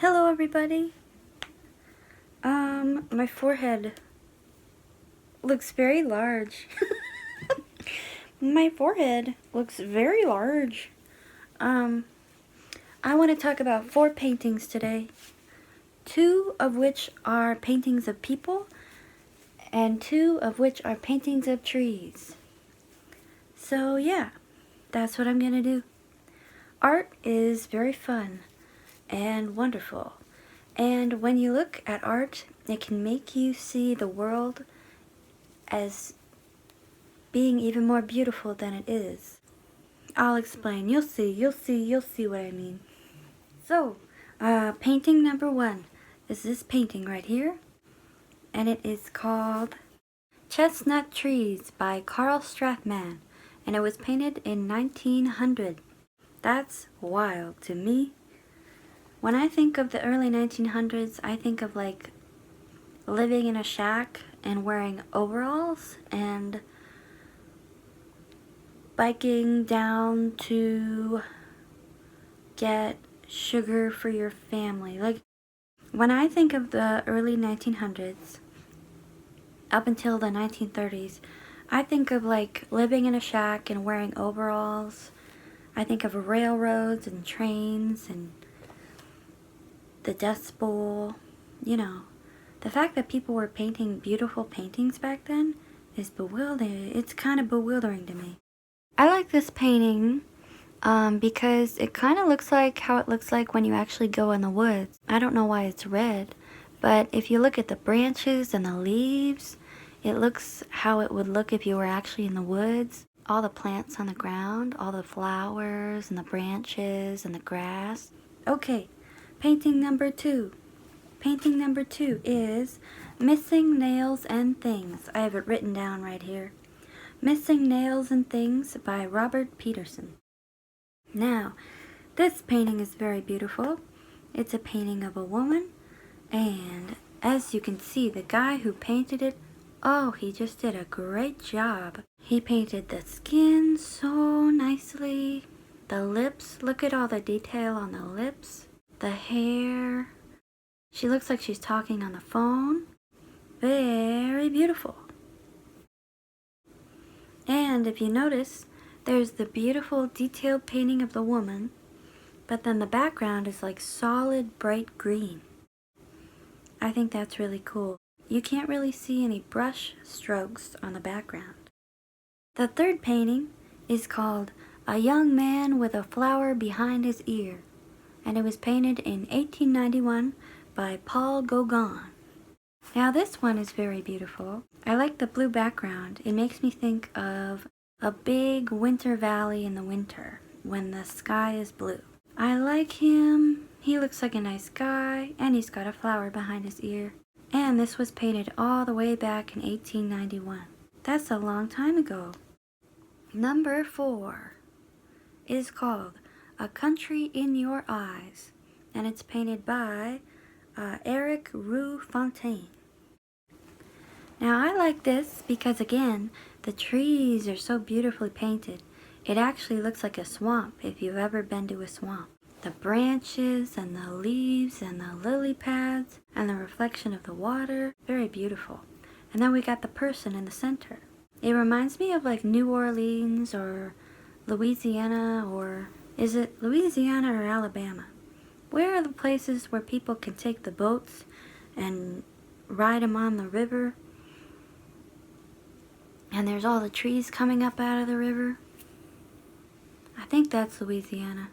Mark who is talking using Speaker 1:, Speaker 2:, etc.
Speaker 1: Hello everybody. My forehead looks very large. My forehead looks very large. I want to talk about 4 paintings today. 2 of which are paintings of people, and 2 of which are paintings of trees. So yeah, that's what I'm gonna do. Art is very fun and wonderful. And when you look at art, it can make you see the world as being even more beautiful than it is. I'll explain. You'll see what I mean. So, painting number 1 is this painting right here. And it is called Chestnut Trees by Straufmann. And it was painted in 1900. That's wild to me. When I think of the early 1900s, I think of like living in a shack and wearing overalls and biking down to get sugar for your family. Like, when I think of the early 1900s up until the 1930s, I think of like living in a shack and wearing overalls. I think of railroads and trains and the Dust Bowl. You know, the fact that people were painting beautiful paintings back then is bewildering. It's kind of bewildering to me. I like this painting because it kind of looks like how it looks like when you actually go in the woods. I don't know why it's red, but if you look at the branches and the leaves, it looks how it would look if you were actually in the woods. All the plants on the ground, all the flowers and the branches and the grass. Okay, painting number 2. Painting number 2 is Missing Nails and Things. I have it written down right here. Missing Nails and Things by Robert Peterson. Now, this painting is very beautiful. It's a painting of a woman, and as you can see, the guy who painted it, oh, he just did a great job. He painted the skin so nicely. The lips, look at all the detail on the lips. The hair. She looks like she's talking on the phone. Very beautiful. And if you notice, there's the beautiful detailed painting of the woman, but then the background is like solid bright green. I think that's really cool. You can't really see any brush strokes on the background. The 3rd painting is called A Young Man with a Flower Behind His Ear, and it was painted in 1891 by Paul Gauguin. Now this one is very beautiful. I like the blue background. It makes me think of a big winter valley in the winter when the sky is blue. I like him. He looks like a nice guy, and he's got a flower behind his ear. And this was painted all the way back in 1891. That's a long time ago. Number 4 is called A Country in Your Eyes, and it's painted by Eric Fontaine. Now I like this because, again, the trees are so beautifully painted. It actually looks like a swamp if you've ever been to a swamp. The branches and the leaves and the lily pads and the reflection of the water, very beautiful. And then we got the person in the center. It reminds me of like New Orleans or Louisiana, or is it Louisiana or Alabama? Where are the places where people can take the boats and ride them on the river? And there's all the trees coming up out of the river. I think that's Louisiana.